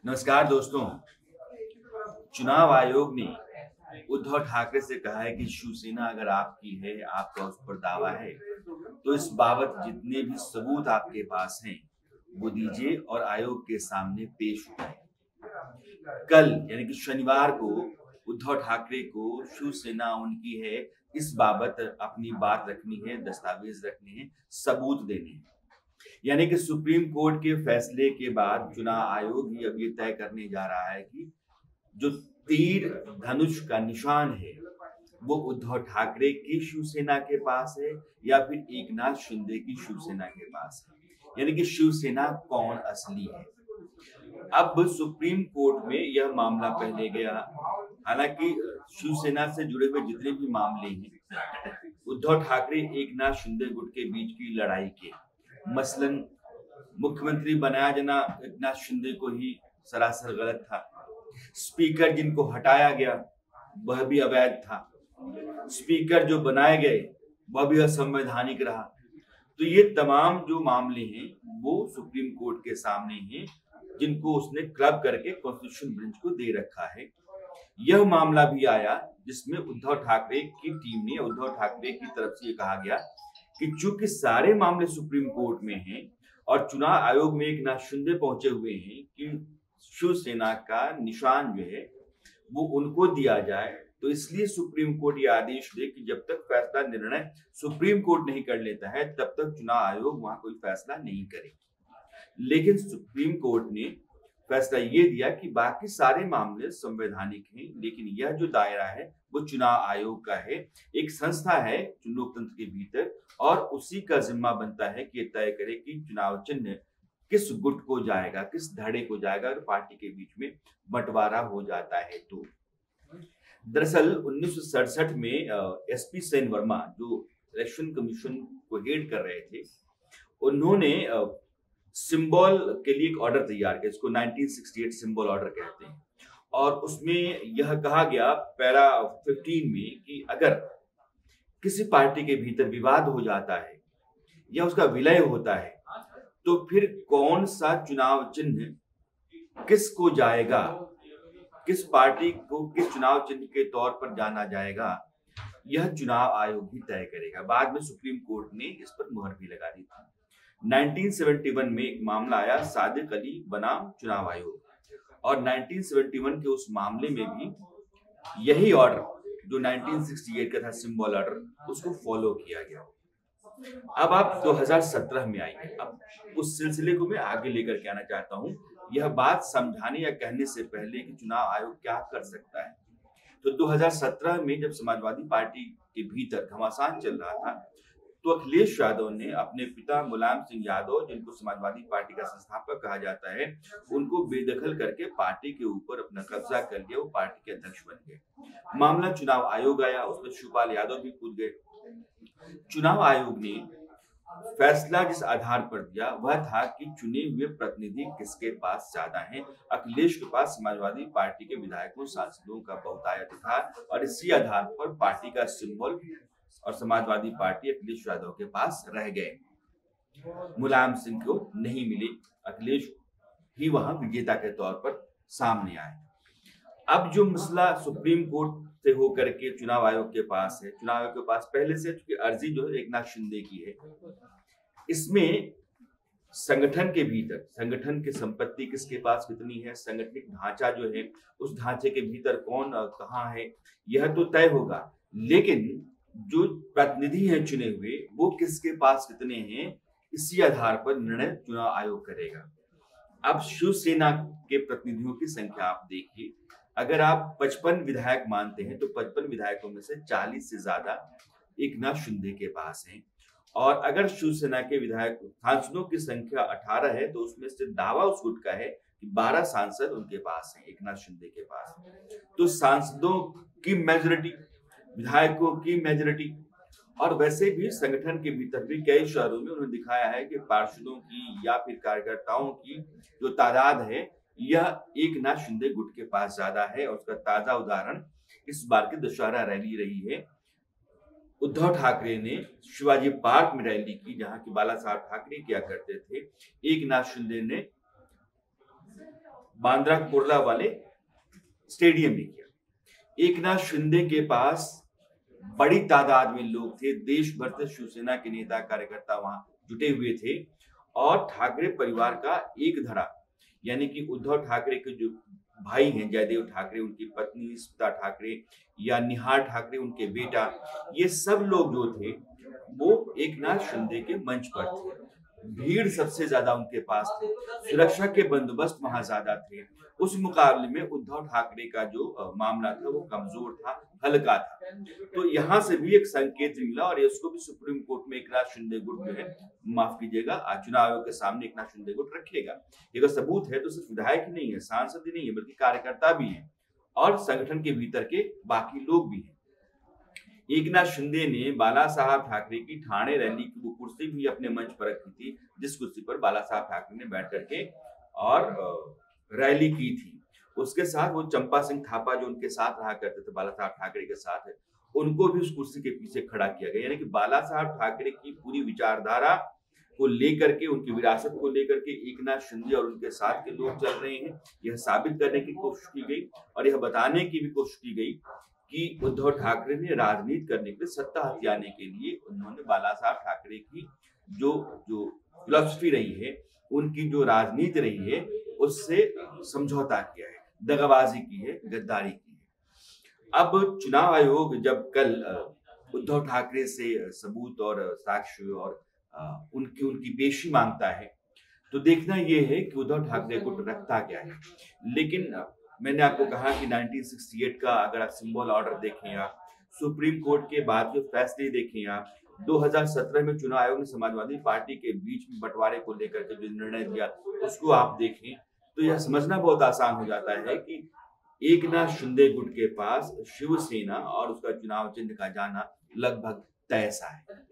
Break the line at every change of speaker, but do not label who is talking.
नमस्कार दोस्तों। चुनाव आयोग ने उद्धव ठाकरे से कहा है कि शिवसेना अगर आपकी है, आपका उस पर दावा है, तो इस बाबत जितने भी सबूत आपके पास हैं वो दीजिए और आयोग के सामने पेश हो जाए। कल यानी कि शनिवार को उद्धव ठाकरे को शिवसेना उनकी है इस बाबत अपनी बात रखनी है, दस्तावेज रखने हैं, सबूत देने हैं। यानी कि सुप्रीम कोर्ट के फैसले के बाद चुनाव आयोग ही अब ये तय करने जा रहा है कि जो तीर धनुष का निशान है वो उद्धव ठाकरे की शिवसेना के पास है या फिर एकनाथ शिंदे की शिवसेना के पास है। यानी कि शिवसेना कौन असली है। अब सुप्रीम कोर्ट में यह मामला पहले गया। हालांकि शिवसेना से जुड़े हुए जितने भी मामले हैं, उद्धव ठाकरे एकनाथ शिंदे गुट के बीच की लड़ाई के, मसलन मुख्यमंत्री बनाया जाना एकनाथ शिंदे को ही सरासर गलत था। स्पीकर जिनको हटाया गया वह भी अवैध था। स्पीकर जो बनाए गए वह भी असंवैधानिक रहा। तो ये तमाम जो मामले हैं वो सुप्रीम कोर्ट के सामने हैं, जिनको उसने क्लब करके कॉन्स्टिट्यूशन बेंच को दे रखा है। यह मामला भी आया जिसमें उद्धव ठाकरे की टीम ने, उद्धव ठाकरे की तरफ से ये कहा गया कि चूंकि सारे मामले सुप्रीम कोर्ट में हैं और चुनाव आयोग में एकनाथ शिंदे पहुंचे हुए हैं कि शिवसेना का निशान जो है वो उनको दिया जाए, तो इसलिए सुप्रीम कोर्ट ये आदेश दे कि जब तक फैसला निर्णय सुप्रीम कोर्ट नहीं कर लेता है तब तक चुनाव आयोग वहां कोई फैसला नहीं करेगा। लेकिन सुप्रीम कोर्ट ने फैसला ये दिया कि बाकी सारे मामले संवैधानिक हैं, लेकिन यह जो दायरा है वो चुनाव आयोग का है। एक संस्था है लोकतंत्र के भीतर और उसी का जिम्मा बनता है कि तय करे कि चुनाव चिन्ह किस गुट को जाएगा, किस धड़े को जाएगा और पार्टी के बीच में बंटवारा हो जाता है। तो दरअसल 1967 में एसपी सेन वर्मा जो इलेक्शन कमीशन को हेड कर रहे थे, उन्होंने सिंबल के लिए एक ऑर्डर तैयार किया, इसको 1968 सिंबल ऑर्डर कहते हैं। और उसमें यह कहा गया पैरा 15 में कि अगर किसी पार्टी के भीतर विवाद हो जाता है या उसका विलय होता है तो फिर कौन सा चुनाव चिन्ह किसको जाएगा, किस पार्टी को किस चुनाव चिन्ह के तौर पर जाना जाएगा, यह चुनाव आयोग ही तय करेगा। बाद में सुप्रीम कोर्ट ने इस पर मुहर भी लगा दी थी। 1971 में एक मामला आया, सादिक अली बनाम चुनाव आयोग, और 1971 के उस मामले में भी यही ऑर्डर जो 1968 का था सिंबल ऑर्डर, उसको फॉलो किया गया। अब आप 2017 में आएंगे। अब उस सिलसिले को मैं आगे लेकर के आना चाहता हूं, यह बात समझाने या कहने से पहले कि चुनाव आयोग क्या कर सकता है। तो 2017 में जब समाजवादी पार्टी के भीतर घमासान चल रहा था तो अखिलेश यादव ने अपने पिता मुलायम सिंह यादव, जिनको समाजवादी पार्टी का संस्थापक कहा जाता है, उनको बेदखल करके पार्टी के ऊपर अपना कब्जा कर लिया। वो पार्टी के अध्यक्ष बन गए। मामला चुनाव आयोग आया, उसमें शिवपाल यादव भी कूद गए। चुनाव आयोग ने फैसला जिस आधार पर दिया वह था कि चुने हुए प्रतिनिधि किसके पास ज्यादा हैं। अखिलेश के पास समाजवादी पार्टी के विधायकों सांसदों का बहुतायत था और इसी आधार पर पार्टी का सिंबल और समाजवादी पार्टी अखिलेश यादव के पास रह गए। मुलायम सिंह को नहीं मिले, अखिलेश ही वहां विजेता के तौर पर सामने आए। अब जो मसला सुप्रीम कोर्ट से होकर के चुनाव आयोग के पास है, चुनाव आयोग के पास पहले से चूंकि अर्जी जो है एकनाथ शिंदे की है, इसमें संगठन के भीतर संगठन की संपत्ति किसके पास कितनी है, संगठनिक ढांचा जो है उस ढांचे के भीतर कौन कहाँ है, यह तो तय होगा। लेकिन जो प्रतिनिधि हैं चुने हुए वो किसके पास कितने हैं, इसी आधार पर निर्णय चुनाव आयोग करेगा। अब शिवसेना के प्रतिनिधियों की संख्या आप देखिए, अगर आप 55 विधायक मानते हैं तो 55 विधायकों में से 40 से ज्यादा एकनाथ शिंदे के पास हैं। और अगर शिवसेना के विधायक सांसदों की संख्या 18 है तो उसमें से दावा उस गुट का है कि 12 सांसद उनके पास हैं, एकनाथ शिंदे के पास। तो सांसदों की मेजोरिटी, विधायकों की मेजोरिटी, और वैसे भी संगठन के भीतर भी कई शहरों में उन्होंने दिखाया है कि पार्षदों की या फिर कार्यकर्ताओं की जो तादाद है यह एकनाथ शिंदे गुट के पास ज्यादा है। और उसका ताजा उदाहरण इस बार की दशहरा रैली रही है। उद्धव ठाकरे ने शिवाजी पार्क में रैली की, जहां की बाला साहब ठाकरे किया करते थे। एकनाथ शिंदे ने बांद्रा कुर्ला वाले स्टेडियम में किया। एकनाथ शिंदे के पास बड़ी तादाद में लोग थे, देश भर से शिवसेना के नेता कार्यकर्ता वहां जुटे हुए थे और ठाकरे परिवार का एक धड़ा यानी कि उद्धव ठाकरे के जो भाई हैं जयदेव ठाकरे, उनकी पत्नी स्मिता ठाकरे या निहाल ठाकरे उनके बेटा, ये सब लोग जो थे वो एकनाथ शिंदे के मंच पर थे। भीड़ सबसे ज्यादा उनके पास थी, सुरक्षा के बंदोबस्त वहां ज्यादा थे। उस मुकाबले में उद्धव ठाकरे का जो मामला था वो कमजोर था, हल्का था। तो यहाँ से भी एक संकेत मिला और इसको भी सुप्रीम कोर्ट में एकनाथ शिंदे गुट जो है, माफ कीजिएगा, चुनाव आयोग के सामने एकनाथ शिंदे गुट रखेगा। ये सबूत है तो सिर्फ विधायक ही नहीं है, सांसद ही नहीं है, बल्कि कार्यकर्ता भी है और संगठन के भीतर के बाकी लोग भी हैं। एकनाथ शिंदे ने बाला साहब ठाकरे की ठाणे रैली की वो कुर्सी भी अपने मंच पर रखी थी, जिस कुर्सी पर बाला साहब ठाकरे ने बैठ करके और रैली की थी। उसके साथ वो चंपा सिंह थापा जो उनके साथ रहा करते थे बाला साहब ठाकरे के साथ, उनको भी उस कुर्सी के पीछे खड़ा किया गया। यानी कि बाला साहब ठाकरे की पूरी विचारधारा को लेकर के, उनकी विरासत को लेकर के एकनाथ शिंदे और उनके साथ के लोग चल रहे हैं। यह साबित करने की कोशिश की गई और यह बताने की भी कोशिश की गई कि उद्धव ठाकरे ने राजनीति करने के लिए, सत्ता हथियाने के लिए उन्होंने बाला साहब ठाकरे की जो फिलॉसफी रही है, उनकी जो राजनीति रही है, उससे समझौता किया है, दगाबाजी की है, गद्दारी की है। अब चुनाव आयोग जब कल उद्धव ठाकरे से सबूत और साक्ष्य और उनकी पेशी मांगता है, तो देखना यह है कि उद्धव ठाकरे को रखता क्या है। लेकिन मैंने आपको कहा कि 1968 का अगर आप सिंबल ऑर्डर देखें, आप सुप्रीम कोर्ट के बाद जो फैसले देखें, आप 2017 में चुनाव आयोग ने समाजवादी पार्टी के बीच में बंटवारे को लेकर के जो निर्णय दिया उसको आप देखें, तो यह समझना बहुत आसान हो जाता है कि एकनाथ शिंदे गुट के पास शिवसेना और उसका चुनाव चिन्ह का जाना लगभग तय सा है।